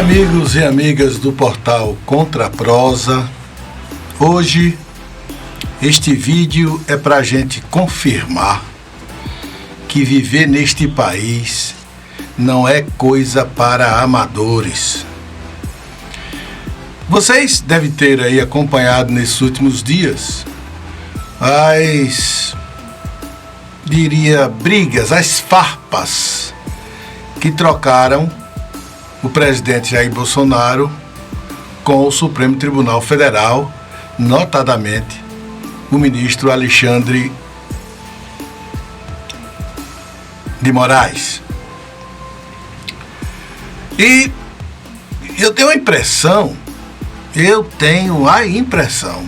amigos e amigas do portal Contra a Prosa, hoje este vídeo é para a gente confirmar que viver neste país não é coisa para amadores. Vocês devem ter aí acompanhado nesses últimos dias as farpas que trocaram o presidente Jair Bolsonaro com o Supremo Tribunal Federal, notadamente o ministro Alexandre de Moraes. E eu tenho a impressão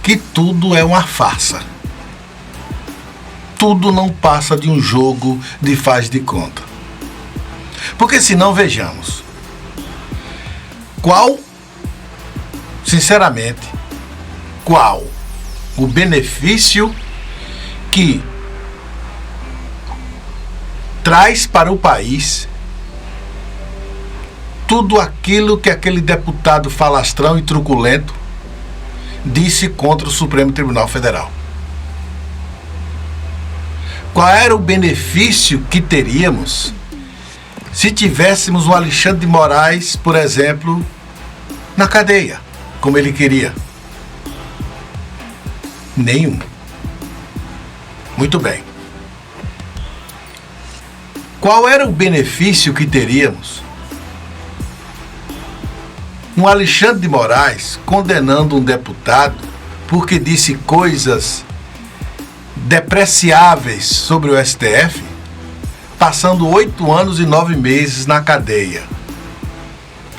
que tudo é uma farsa. Tudo não passa de um jogo de faz de conta. Porque senão, vejamos, qual o benefício que traz para o país tudo aquilo que aquele deputado falastrão e truculento disse contra o Supremo Tribunal Federal? Qual era o benefício que teríamos se tivéssemos o Alexandre de Moraes, por exemplo, na cadeia, como ele queria? Nenhum. Muito bem. Qual era o benefício que teríamos um Alexandre de Moraes condenando um deputado porque disse coisas depreciáveis sobre o STF, passando 8 anos e 9 meses na cadeia?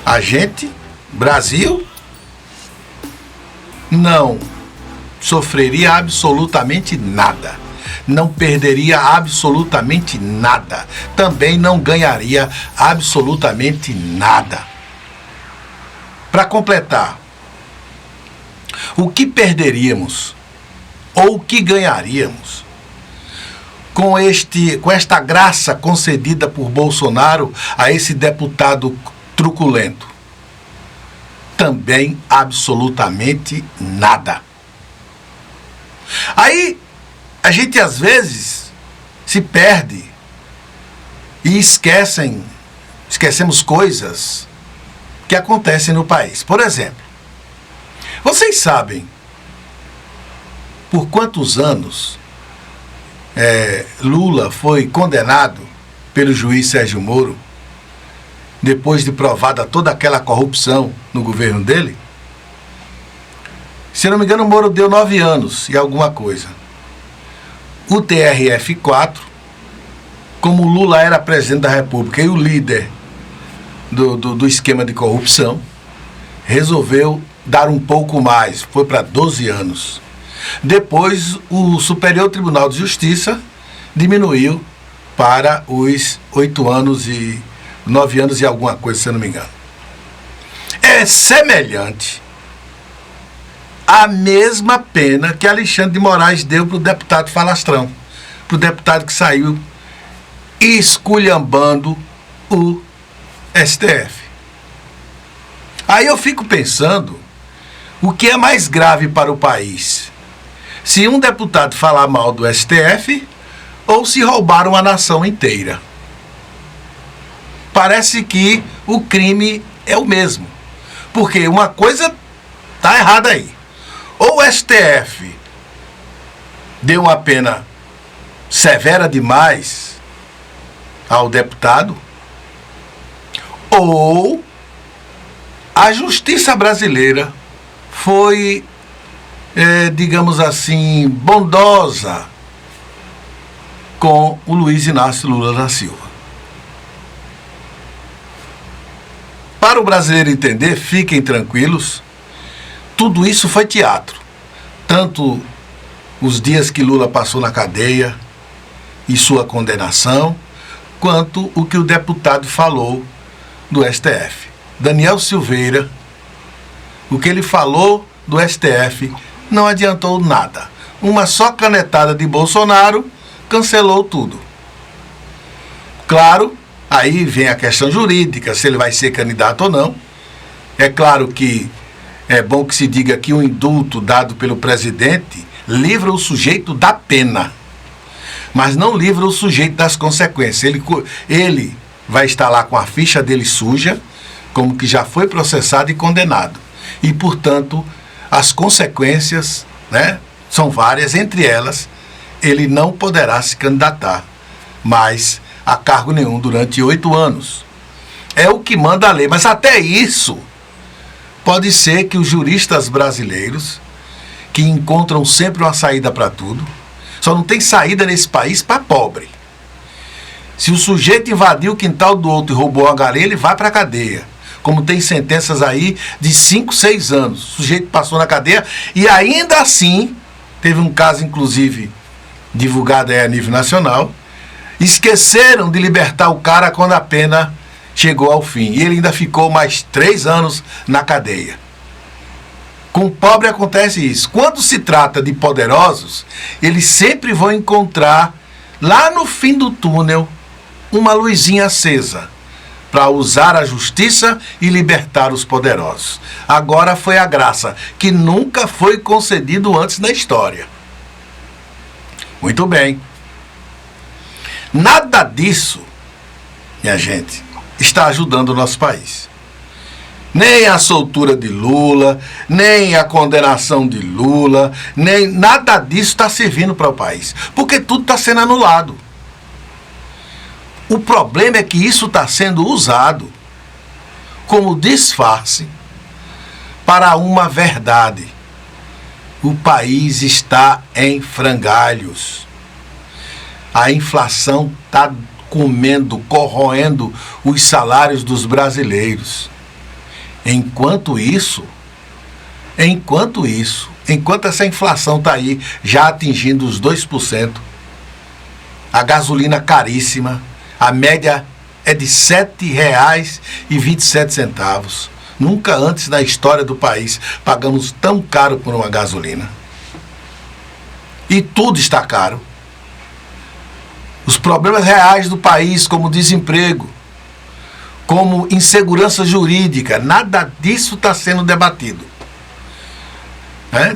A gente, Brasil, não sofreria absolutamente nada, não perderia absolutamente nada, também não ganharia absolutamente nada. Para completar, o que perderíamos ou o que ganharíamos com esta graça concedida por Bolsonaro a esse deputado truculento? Também absolutamente nada. Aí a gente às vezes se perde e esquecemos coisas que acontecem no país. Por exemplo, vocês sabem por quantos anos Lula foi condenado pelo juiz Sérgio Moro, depois de provada toda aquela corrupção no governo dele? Se não me engano, o Moro deu 9 anos e alguma coisa. O TRF4, como Lula era presidente da República e o líder do esquema de corrupção, resolveu dar um pouco mais, foi para 12 anos. Depois, o Superior Tribunal de Justiça diminuiu para os 8 anos e 9 anos e alguma coisa, se eu não me engano. É semelhante à mesma pena que Alexandre de Moraes deu para o deputado falastrão, para o deputado que saiu esculhambando o STF. Aí eu fico pensando, o que é mais grave para o país? Se um deputado falar mal do STF ou se roubar uma nação inteira? Parece que o crime é o mesmo, porque uma coisa está errada aí. Ou o STF deu uma pena severa demais ao deputado, ou a justiça brasileira foi, digamos assim, bondosa com o Luiz Inácio Lula da Silva. Para o brasileiro entender, fiquem tranquilos, tudo isso foi teatro. Tanto os dias que Lula passou na cadeia e sua condenação, quanto o que o deputado falou do STF. Daniel Silveira, o que ele falou do STF não adiantou nada. Uma só canetada de Bolsonaro cancelou tudo. Claro, Aí vem a questão jurídica, se ele vai ser candidato ou não. É claro que é bom que se diga que o indulto dado pelo presidente livra o sujeito da pena, mas não livra o sujeito das consequências. Ele vai estar lá com a ficha dele suja, como que já foi processado e condenado. E, portanto, as consequências, né, são várias, entre elas, ele não poderá se candidatar mais a cargo nenhum durante 8 anos. É o que manda a lei, mas até isso pode ser que os juristas brasileiros, que encontram sempre uma saída para tudo, só não tem saída nesse país para pobre. Se o sujeito invadiu o quintal do outro e roubou a galinha, ele vai para a cadeia. Como tem sentenças aí de 5, 6 anos. O sujeito passou na cadeia e ainda assim, teve um caso inclusive divulgado aí a nível nacional, esqueceram de libertar o cara quando a pena chegou ao fim. E ele ainda ficou mais 3 anos na cadeia. Com o pobre acontece isso. Quando se trata de poderosos, eles sempre vão encontrar, lá no fim do túnel, uma luzinha acesa para usar a justiça e libertar os poderosos. Agora foi a graça, que nunca foi concedido antes na história. Muito bem. Nada disso, minha gente, está ajudando o nosso país. Nem a soltura de Lula, nem a condenação de Lula, nem nada disso está servindo para o país, porque tudo está sendo anulado. O problema é que isso está sendo usado como disfarce para uma verdade. O país está em frangalhos. A inflação está comendo, corroendo os salários dos brasileiros. Enquanto essa inflação está aí já atingindo os 2%, a gasolina caríssima, a média é de R$ 7,27. Nunca antes na história do país pagamos tão caro por uma gasolina. E tudo está caro. Os problemas reais do país, como desemprego, como insegurança jurídica, nada disso está sendo debatido.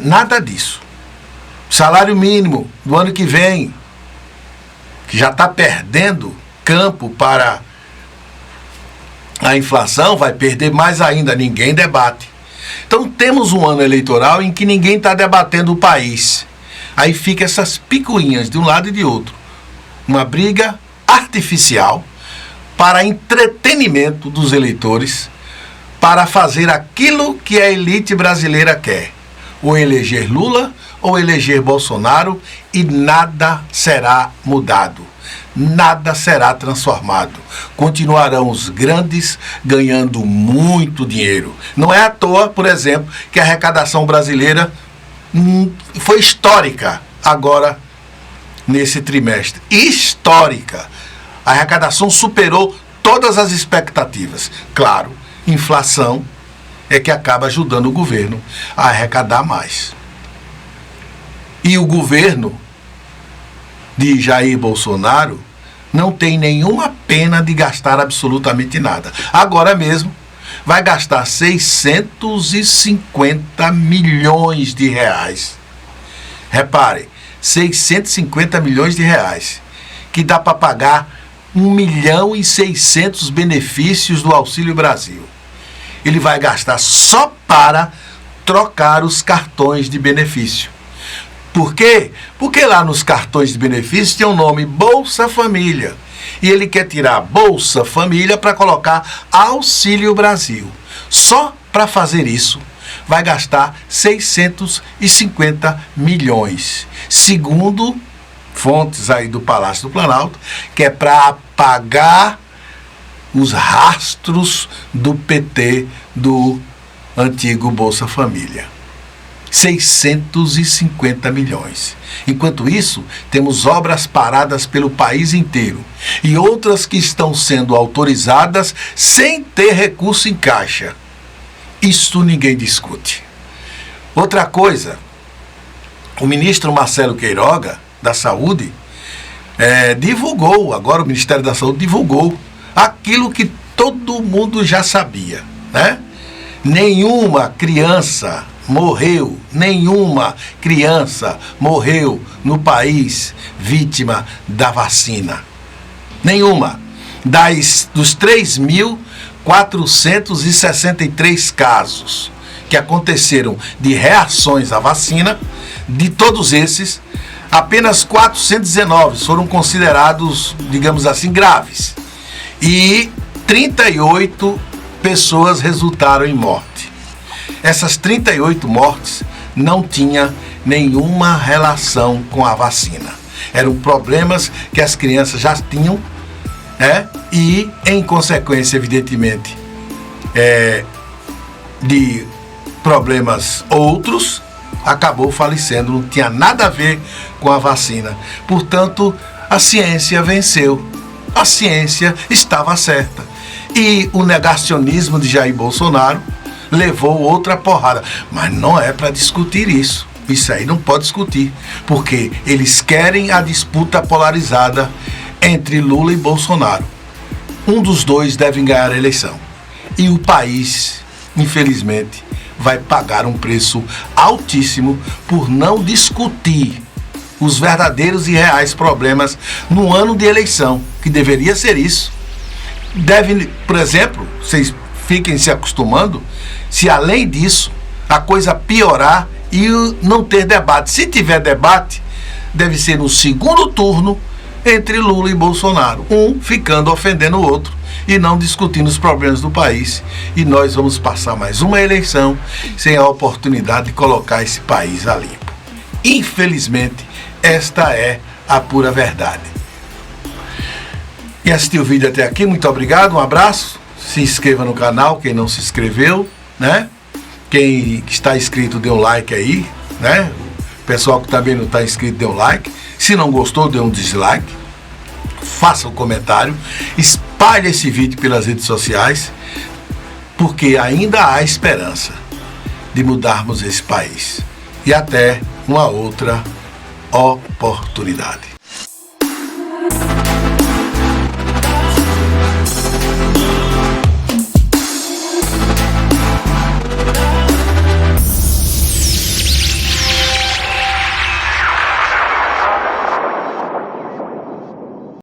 Nada disso. Salário mínimo do ano que vem, que já está perdendo campo para a inflação, vai perder mais ainda, ninguém debate. Então temos um ano eleitoral em que ninguém está debatendo o país. Aí fica essas picuinhas de um lado e de outro. Uma briga artificial para entretenimento dos eleitores, para fazer aquilo que a elite brasileira quer. Ou eleger Lula, ou eleger Bolsonaro, e nada será mudado. Nada será transformado. Continuarão os grandes ganhando muito dinheiro. Não é à toa, por exemplo, que a arrecadação brasileira foi histórica agora nesse trimestre. Histórica. A arrecadação superou todas as expectativas. Claro, inflação é que acaba ajudando o governo a arrecadar mais. E o governo de Jair Bolsonaro não tem nenhuma pena de gastar absolutamente nada. Agora mesmo vai gastar 650 milhões de reais. Reparem, 650 milhões de reais, que dá para pagar 1.600.000 benefícios do Auxílio Brasil. Ele vai gastar só para trocar os cartões de benefício. Por quê? Porque lá nos cartões de benefício tem o nome Bolsa Família. E ele quer tirar Bolsa Família para colocar Auxílio Brasil. Só para fazer isso, vai gastar 650 milhões. Segundo fontes aí do Palácio do Planalto, que é para apagar os rastros do PT, do antigo Bolsa Família. 650 milhões. Enquanto isso, temos obras paradas pelo país inteiro e outras que estão sendo autorizadas sem ter recurso em caixa. Isso ninguém discute. Outra coisa, o ministro Marcelo Queiroga, da Saúde, divulgou, agora o Ministério da Saúde divulgou aquilo que todo mundo já sabia, né? Nenhuma criança morreu no país vítima da vacina. Nenhuma. Dos 3.463 casos que aconteceram de reações à vacina, de todos esses, apenas 419 foram considerados, digamos assim, graves. E 38 pessoas resultaram em morte. Essas 38 mortes não tinham nenhuma relação com a vacina. Eram problemas que as crianças já tinham, né? E, em consequência, evidentemente, de problemas outros, acabou falecendo. Não tinha nada a ver com a vacina. Portanto, a ciência venceu. A ciência estava certa. E o negacionismo de Jair Bolsonaro levou outra porrada. Mas não é para discutir isso. Isso aí não pode discutir. Porque eles querem a disputa polarizada entre Lula e Bolsonaro. Um dos dois deve ganhar a eleição. E o país, infelizmente, vai pagar um preço altíssimo por não discutir os verdadeiros e reais problemas no ano de eleição, que deveria ser isso. Deve, por exemplo, vocês fiquem se acostumando, se além disso a coisa piorar e não ter debate. Se tiver debate, deve ser no segundo turno entre Lula e Bolsonaro, um ficando ofendendo o outro e não discutindo os problemas do país. E nós vamos passar mais uma eleição sem a oportunidade de colocar esse país a limpo. Infelizmente, esta é a pura verdade. Quem assistiu o vídeo até aqui, muito obrigado, um abraço. Se inscreva no canal, quem não se inscreveu, né? Quem está inscrito, dê um like aí, né? O pessoal que também não está inscrito, dê um like. Se não gostou, dê um dislike. Faça um comentário. Espalhe esse vídeo pelas redes sociais, porque ainda há esperança de mudarmos esse país. E até uma outra oportunidade.